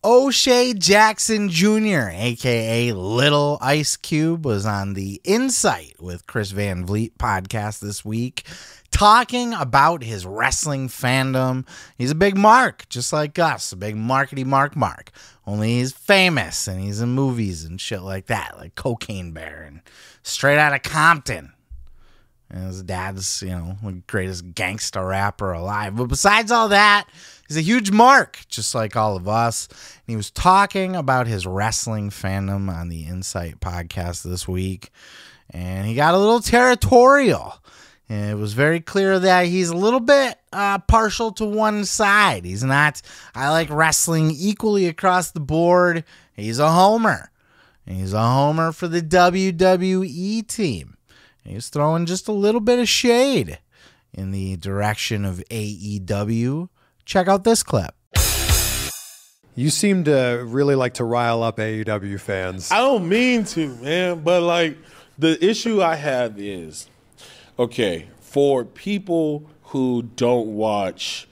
O'Shea Jackson Jr., a.k.a. Little Ice Cube, was on the Insight with Chris Van Vliet podcast this week, talking about his wrestling fandom. He's a big mark, just like us, a big markety mark. Only he's famous, and he's in movies and shit like that, like Cocaine Bear and Straight Outta Compton. And his dad's, the greatest gangsta rapper alive. But besides all that, he's a huge mark, just like all of us. And he was talking about his wrestling fandom on the Insight podcast this week. And he got a little territorial. And it was very clear that he's a little bit partial to one side. He's not, I like wrestling equally across the board. He's a homer. And he's a homer for the WWE team. He's throwing just a little bit of shade in the direction of AEW. Check out this clip. You seem to really like to rile up AEW fans. I don't mean to, man, but like the issue I have is, okay, for people who don't watch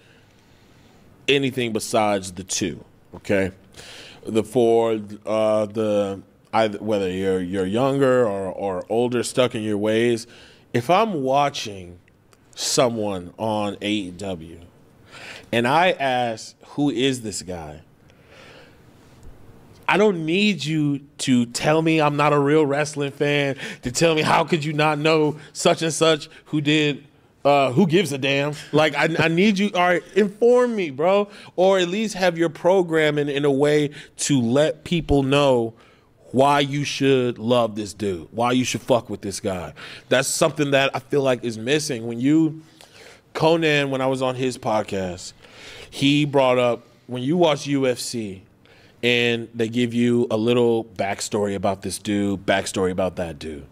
anything besides the two, okay, whether you're younger or older, stuck in your ways, if I'm watching someone on AEW and I ask, who is this guy? I don't need you to tell me I'm not a real wrestling fan, to tell me how could you not know such and such who gives a damn? Like, I need you, all right, inform me, bro. Or at least have your programming in a way to let people know why you should love this dude, why you should fuck with this guy. That's something that I feel like is missing. Conan, when I was on his podcast, he brought up, when you watch UFC and they give you a little backstory about this dude, backstory about that dude,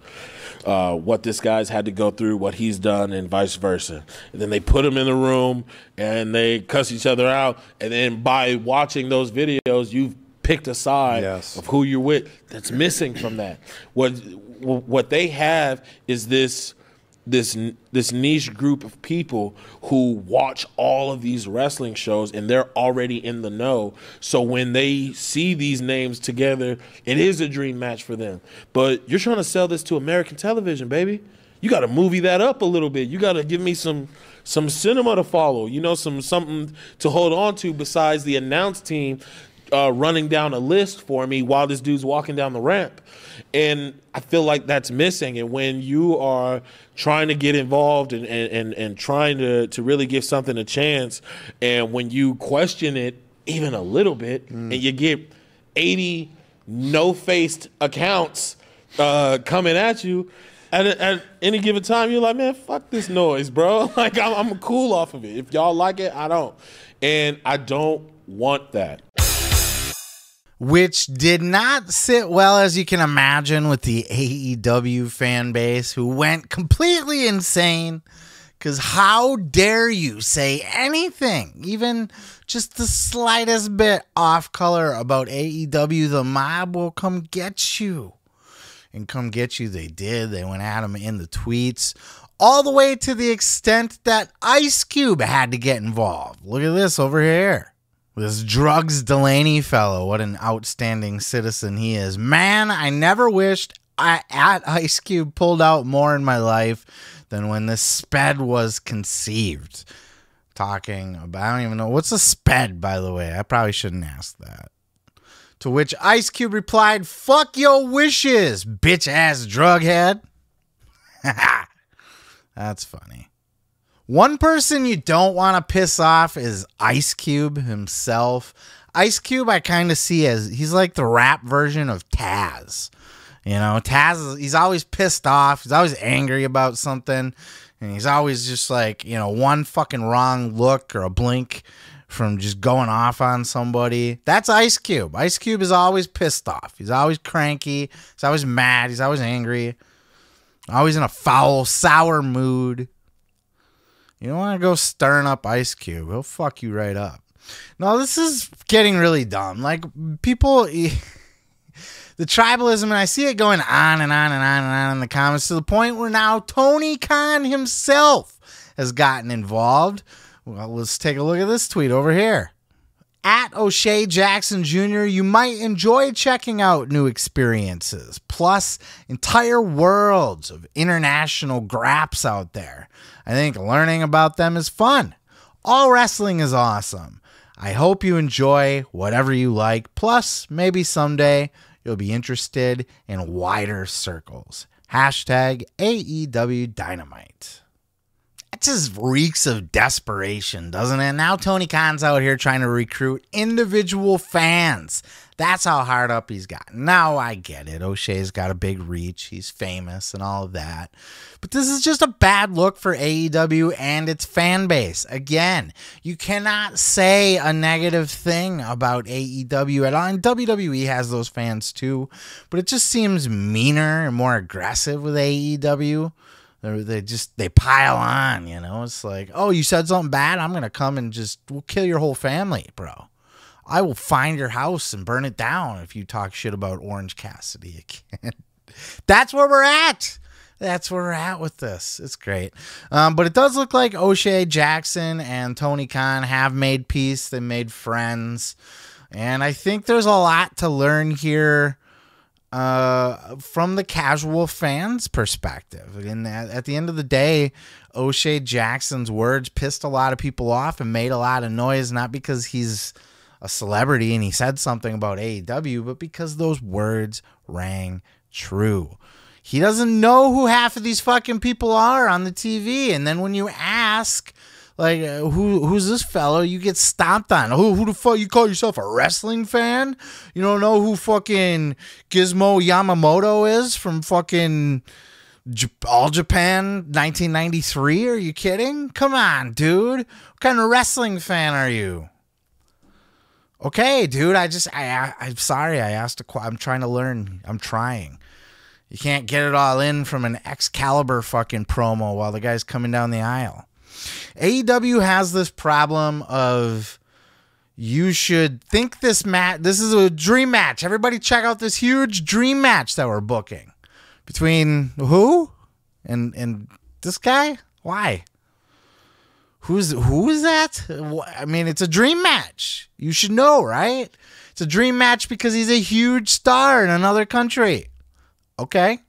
what this guy's had to go through, what he's done, and vice versa. And then they put him in the room and they cuss each other out. And then by watching those videos, you've picked a side of who you're with. That's missing from that. What they have is this niche group of people who watch all of these wrestling shows and they're already in the know. So when they see these names together, it is a dream match for them. But you're trying to sell this to American television, baby. You got to movie that up a little bit. You got to give me some cinema to follow. Something to hold on to besides the announce team running down a list for me while this dude's walking down the ramp. And I feel like that's missing. And when you are trying to get involved and trying to really give something a chance, and when you question it even a little bit, and you get 80 no-faced accounts coming at you, at any given time, you're like, man, fuck this noise, bro. Like, I'm cool off of it. If y'all like it, I don't. And I don't want that. Which did not sit well, as you can imagine, with the AEW fan base, who went completely insane. Because how dare you say anything, even just the slightest bit off color about AEW? The mob will come get you. And come get you, they did. They went at him in the tweets, all the way to the extent that Ice Cube had to get involved. Look at this over here. This Drugs Delaney fellow, what an outstanding citizen he is. Man, I never wished Ice Cube pulled out more in my life than when this sped was conceived. Talking about, I don't even know, what's a sped, by the way? I probably shouldn't ask that. To which Ice Cube replied, fuck your wishes, bitch-ass drughead. That's funny. One person you don't want to piss off is Ice Cube himself. Ice Cube I kind of see as, he's like the rap version of Taz. Taz, he's always pissed off. He's always angry about something. And he's always just like, one fucking wrong look or a blink from just going off on somebody. That's Ice Cube. Ice Cube is always pissed off. He's always cranky. He's always mad. He's always angry. Always in a foul, sour mood. You don't want to go stirring up Ice Cube. He'll fuck you right up. No, this is getting really dumb. Like, people, the tribalism, and I see it going on and on and on and on in the comments to the point where now Tony Khan himself has gotten involved. Well, let's take a look at this tweet over here. At O'Shea Jackson Jr., you might enjoy checking out new experiences, plus entire worlds of international graps out there. I think learning about them is fun. All wrestling is awesome. I hope you enjoy whatever you like, plus maybe someday you'll be interested in wider circles. Hashtag AEW Dynamite. It just reeks of desperation, doesn't it? Now Tony Khan's out here trying to recruit individual fans. That's how hard up he's gotten. Now I get it. O'Shea's got a big reach. He's famous and all of that. But this is just a bad look for AEW and its fan base. Again, you cannot say a negative thing about AEW at all. And WWE has those fans too. But it just seems meaner and more aggressive with AEW. They pile on, you know. It's like, oh, you said something bad? I'm going to come and we'll kill your whole family, bro. I will find your house and burn it down if you talk shit about Orange Cassidy again. That's where we're at. That's where we're at with this. It's great. But it does look like O'Shea Jackson and Tony Khan have made peace. They made friends. And I think there's a lot to learn here from the casual fans' perspective. And at the end of the day, O'Shea Jackson's words pissed a lot of people off and made a lot of noise, not because he's a celebrity and he said something about AEW, but because those words rang true. He doesn't know who half of these fucking people are on the TV. And then when you ask, like, who's this fellow, you get stomped on. Who the fuck, you call yourself a wrestling fan? You don't know who fucking Gizmo Yamamoto is from fucking All Japan 1993? Are you kidding? Come on, dude. What kind of wrestling fan are you? Okay, dude, I'm sorry. I asked I'm trying to learn. I'm trying. You can't get it all in from an Excalibur fucking promo while the guy's coming down the aisle. AEW has this problem of you should think this is a dream match. Everybody check out this huge dream match that we're booking. Between who? And this guy? Why? Who is that? I mean, it's a dream match. You should know, right? It's a dream match because he's a huge star in another country. Okay.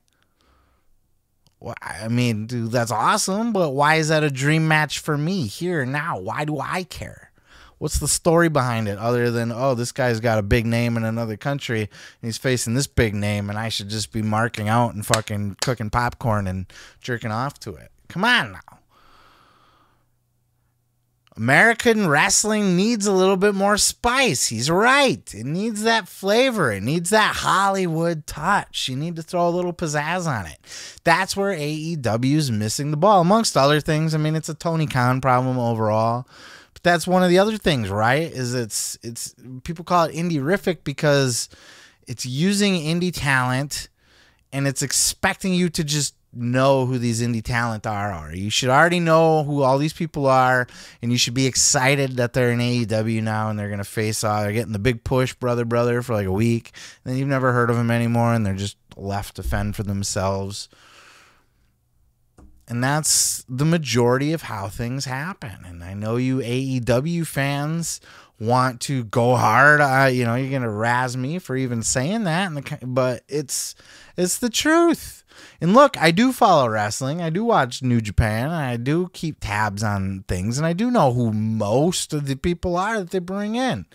Well, I mean, dude, that's awesome, but why is that a dream match for me here now? Why do I care? What's the story behind it other than, oh, this guy's got a big name in another country and he's facing this big name and I should just be marking out and fucking cooking popcorn and jerking off to it? Come on now. American wrestling needs a little bit more spice. He's right. It needs that flavor. It needs that Hollywood touch. You need to throw a little pizzazz on it. That's where AEW is missing the ball, amongst other things. I mean, it's a Tony Khan problem overall. But that's one of the other things, right? Is it's people call it indie-rific because it's using indie talent and it's expecting you to just know who these indie talent are. You should already know who all these people are, and you should be excited that they're in AEW now and they're going to face off. They're getting the big push, brother, for like a week. And then you've never heard of them anymore, and they're just left to fend for themselves. And that's the majority of how things happen. And I know you AEW fans want to go hard. You're going to razz me for even saying that, but it's the truth. And look, I do follow wrestling. I do watch New Japan. And I do keep tabs on things. And I do know who most of the people are that they bring in.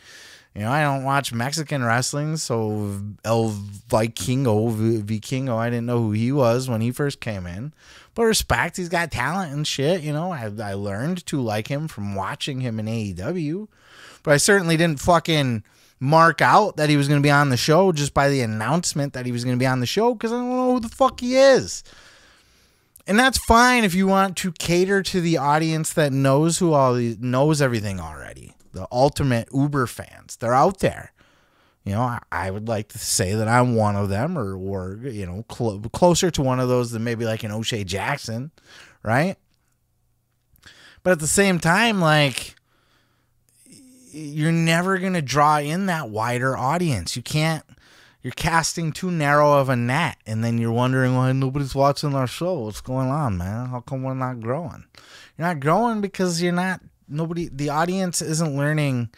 I don't watch Mexican wrestling. So El Vikingo, I didn't know who he was when he first came in. But respect, he's got talent and shit. I learned to like him from watching him in AEW. But I certainly didn't fucking mark out that he was going to be on the show just by the announcement that he was going to be on the show because I don't know who the fuck he is. And that's fine if you want to cater to the audience that knows knows everything already. The ultimate Uber fans. They're out there. I would like to say that I'm one of them or closer to one of those than maybe like an O'Shea Jackson, right? But at the same time, like, you're never going to draw in that wider audience. You can't. You're casting too narrow of a net, and then you're wondering why nobody's watching our show. What's going on, man? How come we're not growing? You're not growing because the audience isn't learning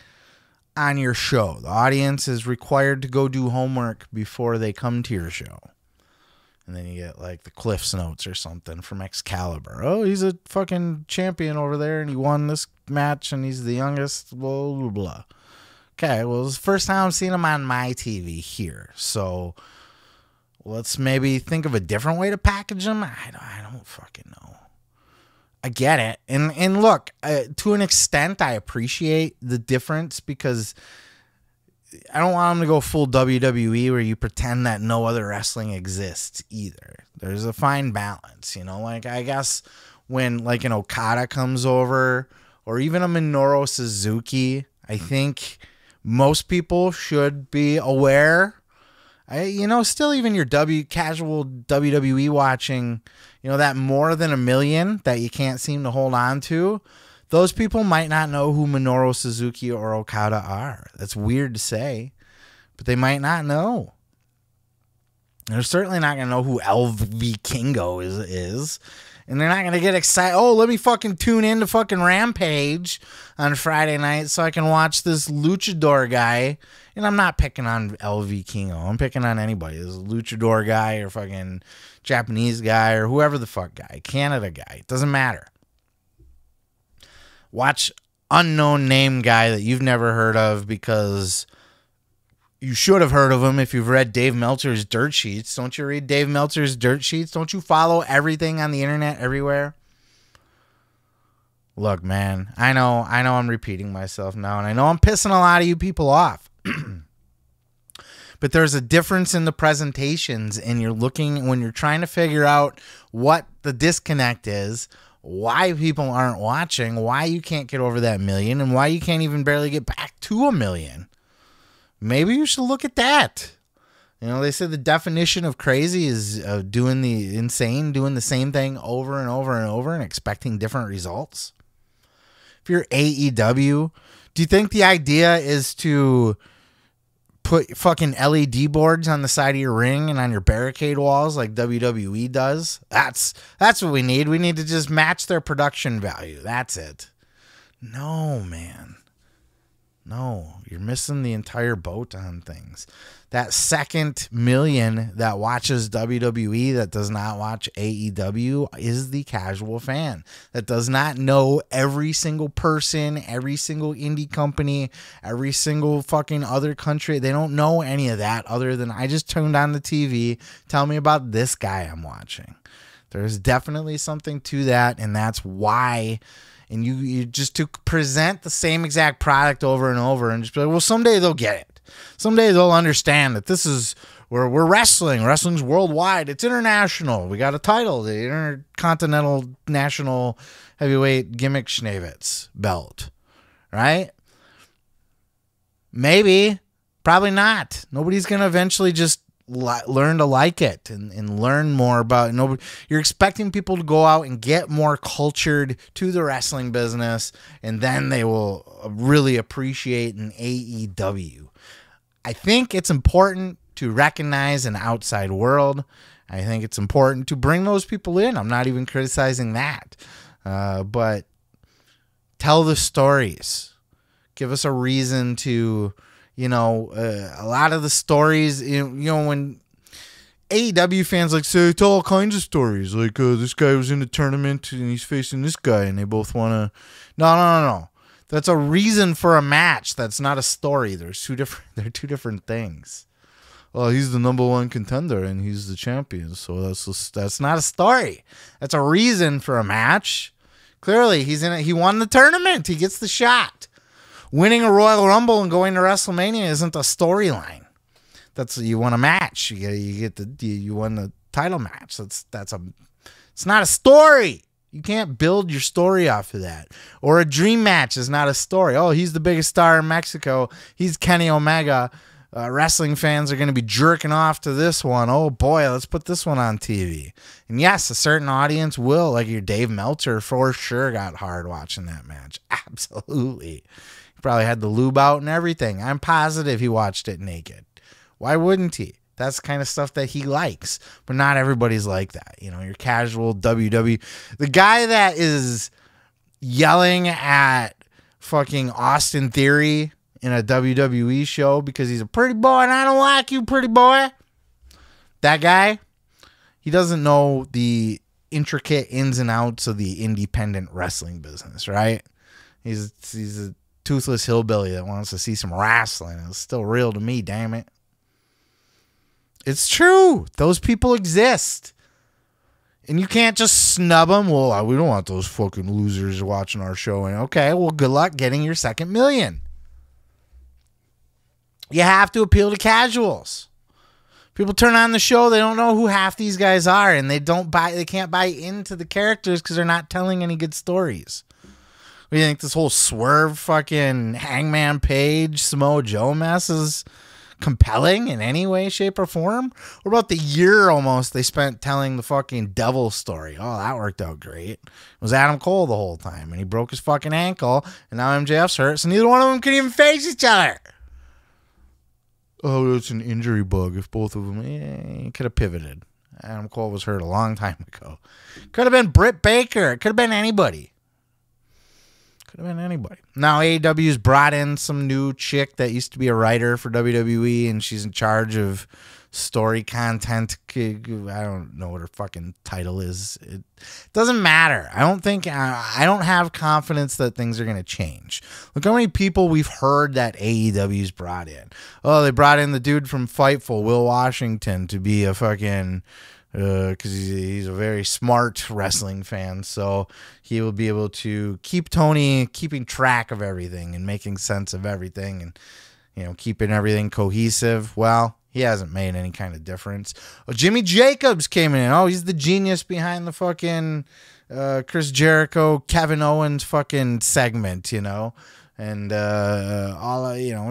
on your show. The audience is required to go do homework before they come to your show. And then you get like the Cliff's Notes or something from Excalibur. Oh, he's a fucking champion over there and he won this match and he's the youngest, blah, blah, blah. Okay, well, it's the first time I'm seeing him on my TV here. So let's maybe think of a different way to package him. I don't fucking know. I get it. And look, to an extent, I appreciate the difference because I don't want him to go full WWE where you pretend that no other wrestling exists either. There's a fine balance, you know, like I guess when like an Okada comes over or even a Minoru Suzuki, I think most people should be aware. Still even your casual WWE watching, that more than a million that you can't seem to hold on to. Those people might not know who Minoru Suzuki or Okada are. That's weird to say, but they might not know. They're certainly not going to know who LV Kingo is. And they're not going to get excited. Oh, let me fucking tune in to fucking Rampage on Friday night so I can watch this luchador guy. And I'm not picking on LV Kingo. I'm picking on anybody. This luchador guy or fucking Japanese guy or whoever the fuck guy. Canada guy. It doesn't matter. Watch unknown name guy that you've never heard of because you should have heard of him if you've read Dave Meltzer's dirt sheets. Don't you read Dave Meltzer's dirt sheets? Don't you follow everything on the internet everywhere? Look, man, I know I'm repeating myself now, and I know I'm pissing a lot of you people off. But there's a difference in the presentations, and when you're trying to figure out what the disconnect is, why people aren't watching, why you can't get over that million, and why you can't even barely get back to a million. Maybe you should look at that. They said the definition of crazy is doing the insane, doing the same thing over and over and over and expecting different results. If you're AEW, do you think the idea is to put fucking LED boards on the side of your ring and on your barricade walls like WWE does? That's what we need. We need to just match their production value. That's it. No, man. No, you're missing the entire boat on things. That second million that watches WWE that does not watch AEW is the casual fan that does not know every single person, every single indie company, every single fucking other country. They don't know any of that other than I just turned on the TV. Tell me about this guy I'm watching. There's definitely something to that, and that's why. And you just to present the same exact product over and over and just be like, well, someday they'll get it. Someday they'll understand that this is where we're wrestling. Wrestling's worldwide. It's international. We got a title, the Intercontinental National Heavyweight Gimmick Schnavitz belt, right? Maybe, probably not. Nobody's going to eventually just learn to like it and learn more about it. You're expecting people to go out and get more cultured to the wrestling business, and then they will really appreciate an AEW. I think it's important to recognize an outside world. I think it's important to bring those people in. I'm not even criticizing that. But tell the stories. Give us a reason to, a lot of the stories, when AEW fans say, tell all kinds of stories. Like, this guy was in the tournament and he's facing this guy and they both want to. No. That's a reason for a match. That's not a story. They're two different things. Well, he's the number one contender and he's the champion. So that's not a story. That's a reason for a match. Clearly, he won the tournament. He gets the shot. Winning a Royal Rumble and going to WrestleMania isn't a storyline. You won a match. You won the title match. It's not a story. You can't build your story off of that. Or a dream match is not a story. Oh, he's the biggest star in Mexico. He's Kenny Omega. Wrestling fans are going to be jerking off to this one. Oh boy, let's put this one on TV. And yes, a certain audience will, like your Dave Meltzer for sure got hard watching that match. Absolutely. He probably had the lube out and everything. I'm positive he watched it naked. Why wouldn't he? That's the kind of stuff that he likes. But not everybody's like that. Your casual WWE. The guy that is yelling at fucking Austin Theory in a WWE show because he's a pretty boy and I don't like you, pretty boy. That guy, he doesn't know the intricate ins and outs of the independent wrestling business, right? He's a toothless hillbilly that wants to see some wrestling. It's still real to me, damn it. It's true. Those people exist. And you can't just snub them. Well, we don't want those fucking losers watching our show. And okay, well, good luck getting your second million. You have to appeal to casuals. People turn on the show, they don't know who half these guys are, and they can't buy into the characters because they're not telling any good stories. What do you think, this whole Swerve fucking Hangman Page Samoa Joe mess is compelling in any way, shape, or form? What about the year almost they spent telling the fucking devil story? Oh, that worked out great. It was Adam Cole the whole time, and he broke his fucking ankle, and now MJF's hurt, so neither one of them can even face each other. Oh, it's an injury bug if both of them. He could have pivoted. Adam Cole was hurt a long time ago. Could have been Britt Baker. It could have been anybody. Could have been anybody. Now AEW's brought in some new chick that used to be a writer for WWE, and she's in charge of story content. I don't know what her fucking title is. It doesn't matter. I don't have confidence that things are going to change. Look how many people we've heard that AEW's brought in. Oh, they brought in the dude from Fightful, Will Washington, to be a fucking... because he's a very smart wrestling fan, so he will be able to keep Tony keeping track of everything and making sense of everything, and keeping everything cohesive. Well, he hasn't made any kind of difference. Oh, Jimmy Jacobs came in. Oh, he's the genius behind the fucking Chris Jericho, Kevin Owens fucking segment, and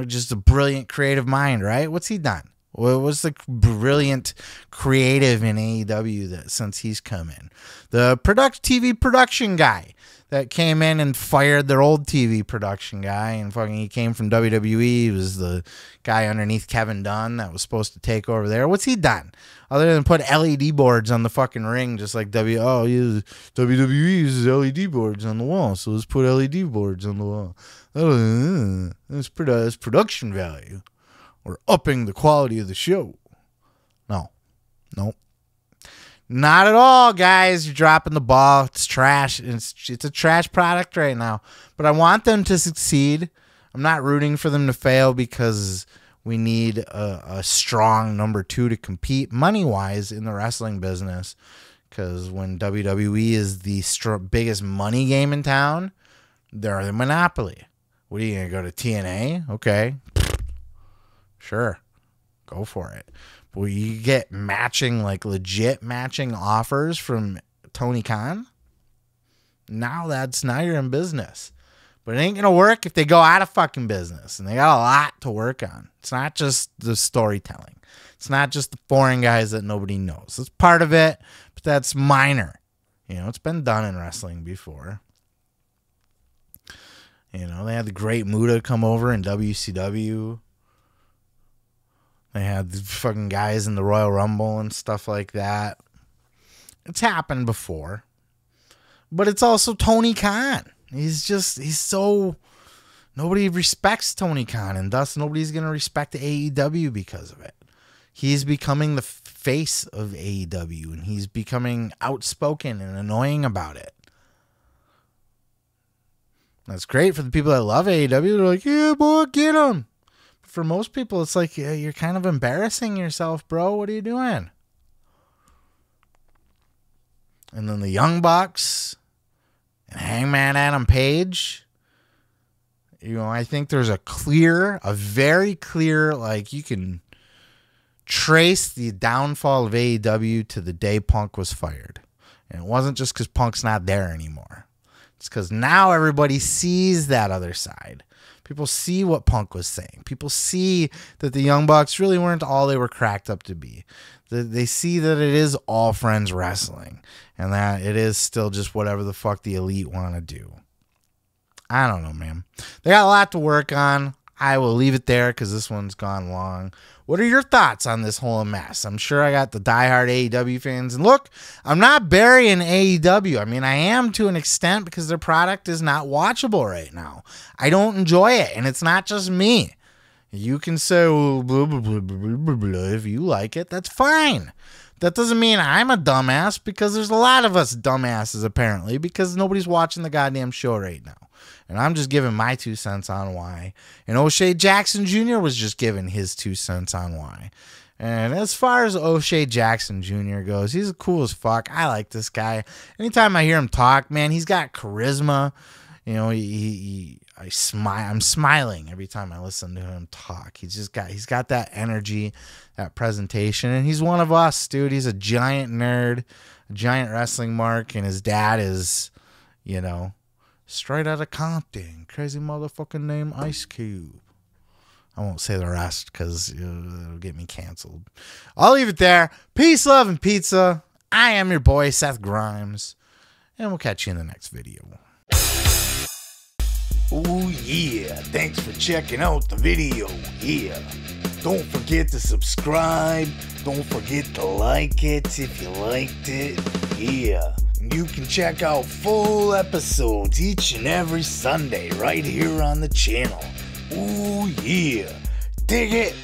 just a brilliant creative mind, right? What's he done? What was the brilliant creative in AEW that since he's come in? The TV production guy that came in and fired their old TV production guy, and he came from WWE. He was the guy underneath Kevin Dunn that was supposed to take over there. What's he done other than put LED boards on the fucking ring, just like WWE uses LED boards on the wall, so let's put LED boards on the wall. That's production value. Or upping the quality of the show. No. Nope. Not at all, guys. You're dropping the ball. It's trash. It's a trash product right now. But I want them to succeed. I'm not rooting for them to fail because we need a strong number 2 to compete money-wise in the wrestling business. Because when WWE is the biggest money game in town, they're the monopoly. What are you going to go to TNA? Okay. Sure, go for it. But will you get legit matching offers from Tony Khan? Now you're in business. But it ain't gonna work if they go out of fucking business, and they got a lot to work on. It's not just the storytelling. It's not just the foreign guys that nobody knows. It's part of it, but that's minor. It's been done in wrestling before. They had the Great Muta come over in WCW. They had the fucking guys in the Royal Rumble and stuff like that. It's happened before. But it's also Tony Khan. Nobody respects Tony Khan, and thus nobody's going to respect AEW because of it. He's becoming the face of AEW, and he's becoming outspoken and annoying about it. That's great for the people that love AEW. They're like, yeah, boy, get him. For most people, it's like, yeah, you're kind of embarrassing yourself, bro. What are you doing? And then the Young Bucks and Hangman Adam Page. I think there's a very clear, you can trace the downfall of AEW to the day Punk was fired. And it wasn't just because Punk's not there anymore. It's because now everybody sees that other side. People see what Punk was saying. People see that the Young Bucks really weren't all they were cracked up to be. They see that it is all friends wrestling, and that it is still just whatever the fuck the elite want to do. I don't know, man. They got a lot to work on. I will leave it there because this one's gone long. What are your thoughts on this whole mess? I'm sure I got the diehard AEW fans. And look, I'm not burying AEW. I mean, I am to an extent because their product is not watchable right now. I don't enjoy it, and it's not just me. You can say, well, blah, blah, blah, blah, blah, blah. If you like it, that's fine. That doesn't mean I'm a dumbass, because there's a lot of us dumbasses, apparently, because nobody's watching the goddamn show right now. And I'm just giving my 2 cents on why. And O'Shea Jackson Jr. was just giving his 2 cents on why. And as far as O'Shea Jackson Jr. goes, he's cool as fuck. I like this guy. Anytime I hear him talk, man, he's got charisma. You know, I'm smiling every time I listen to him talk. He's got that energy, that presentation, and he's one of us, dude. He's a giant nerd, a giant wrestling mark, and his dad is, you know, straight out of Compton, crazy motherfucking name Ice Cube. I won't say the rest because it'll get me canceled. I'll leave it there. Peace, love, and pizza. I am your boy, Seth Grimes, and we'll catch you in the next video. Oh yeah, thanks for checking out the video. Yeah, don't forget to subscribe. Don't forget to like it if you liked it. Yeah, and you can check out full episodes each and every Sunday right here on the channel. Oh yeah, dig it.